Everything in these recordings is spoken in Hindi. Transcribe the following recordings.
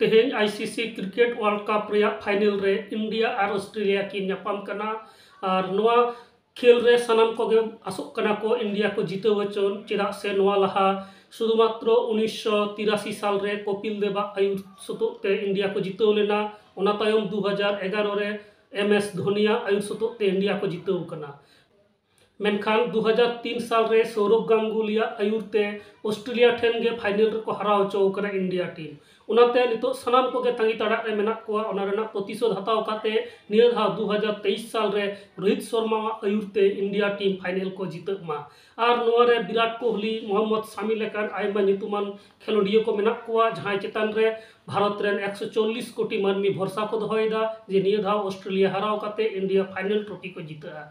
तेहें आईसीसी क्रिकेट वर्ल्ड कप रे फाइनल रे इंडिया और ऑस्ट्रेलिया की नापाम कना और नोआ खेल रे सनम को गे आसोक कना को इंडिया को जीते वचन चेदा से नोआ लहा शुधुमात्र 1983 साल रे कपिल देव आयुर सुतुते इंडिया को जीते लेना ओना तायम 2011 रे एमएस धोनिया आयुर सुतुते इंडिया को जीते कना मेनखान 2003 साल रे सौरभ गांगुलिया आयुरते ऑस्ट्रेलिया ठेन गे फाइनल रे को हरा होचो कना इंडिया टीम उनाते नितो सनाम को गे तांगी ताड़ा रे मेना को ओना रेना प्रतिशोध हताव काते निया धा 2023 साल रे रोहित शर्मा आयुरते इंडिया टीम फाइनल को जीतमा और नोआ रे विराट कोहली मोहम्मद शामी लेकान आयमा नितुमान खेलोडियो को मेना को जहां चेतान रे भारत रेन 140 कोटी मानमी भरसा को दोहयदा जे निया धा ऑस्ट्रेलिया हराव काते इंडिया फाइनल ट्रॉफी को जीता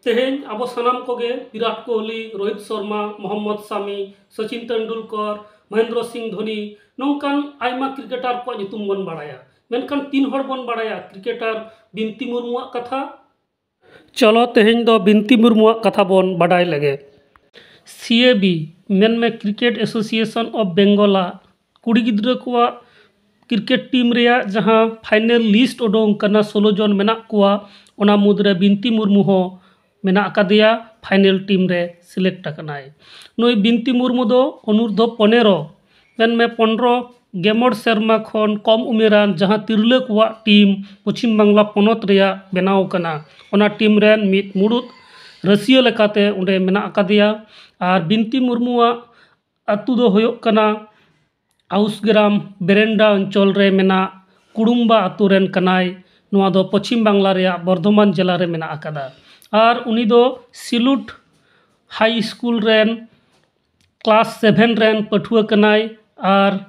तेहें अब सनाम को गे विराट कोहली रोहित शर्मा मोहम्मद शामी सचिन तेंदुलकर महेंद्र सिंह धोनी नौकान आयमा क्रिकेटर को नितुम बन बाड़ाया मेनकान तीन हड़ बन बाड़ाया क्रिकेटर बिनती मुर्मुआ कथा चलो तेहें दो बिनती मुर्मुआ कथा बन बाड़ाय लगे सीएबी मेन में क्रिकेट एसोसिएशन ऑफ बेंगोला कुड़ी गिद्रा को क्रिकेट टीम रे जहां फाइनल लिस्ट उडोंग कना 16 जन मेना को ओना मुद्रे बिनती मुर्मु हो मेना अकादिया फाइनल टीम रे सिलेक्ट अकनाय नई बिनती मुर्मु दो अनुर्ध 15 मेन में 15 गेमड़ सेरमा खन कम उमेरान जहां तिरले को टीम पश्चिम बांगला पनत रेया बनाव कना ओना टीम रेन मित मुडुत रसिया लेकाते उंडे मेना अकादिया और बिनती मुर्मुआ अतु दो होयो कना आउसग्राम बेरेंडा अंचल रे मेना कुडुम्बा अतु रेन कनाय नोआ दो पश्चिम बांगला रेया बर्धमान जिला रे मेना अकादा और उनी दो सिलुट हाई स्कूल रेन क्लास 7 रेन पठुआ कनाय और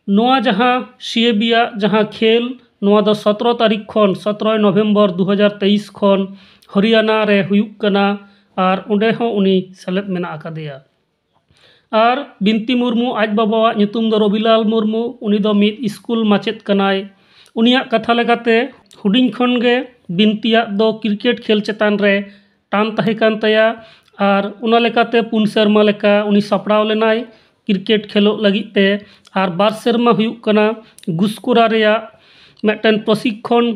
नोआ जहां सीएबिया जहां खेल नोआ दो 17 तारीख खन 17 नवंबर 2023 खन हरियाणा रे हुयुक कना और उंडे हो उनी सेलेद मेना अकादेया और बिनती मुर्मु आज बाबा नितुम दो रविलाल मुर्मु उनी दो मिद स्कूल माचेद कनाय उनिया कथा लेकाते हुडिंग खन गे बिनतिया दो क्रिकेट खेल चेतान रे टान ताहे कान तया और उना लेकाते 4 सेरमा लेका उनी सपड़ाव लेनाय क्रिकेट खेलो लगिते और 2 सेरमा हुयुक कना गुस्कुरा रेया मेटन प्रशिक्षण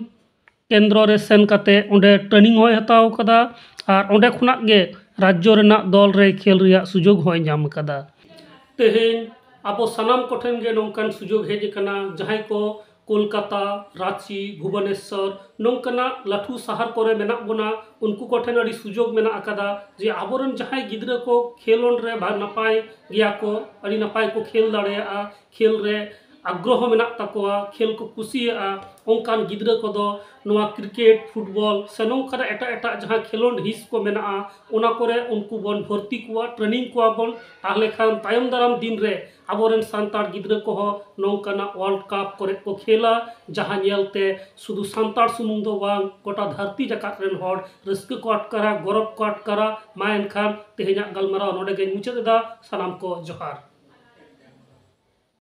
केंद्र रे सेन काते उंडे ट्रेनिंग होय हताव कदा और उंडे खुना गे राज्य रेना दल रे खेल रिया सुजोग होय नाम कदा तेहें अब सनाम कोठेन गे नोंकान सुजोग हेज कना जहां को कोलकाता रांची भुवनेश्वर नौकना लाठू शहर कोरे मेना बोना उनको कोठेन अड़ी सुजोग मेना अकादा जे आबोरन जहां गिद्रा को खेलोन रे भा नपाय गिया को अड़ी नपाय को खेल दाड़ेया खेल रे आग्रह मेना तकोआ खेल को कुसिया ओंकान गिद्रा को दो नोआ क्रिकेट फुटबॉल से नौकना एटा एटा जहां खेलोन हिस को मेना ओना कोरे उनको बन भर्ती को ट्रेनिंग को बन ताहले खान तायम दाराम दिन रे आबोरेन सांतार गिद्रा को नौकना वर्ल्ड कप करे को खेला जहां नेलते शुधु सांतार सुमुंग दो बांग गोटा धरती जकात रेन हड़ रस्क को अटकारा गौरव को अटकारा मा एनखान तेहेना गलमाराव नोडे गे मुचाद दा सलाम को जोहार।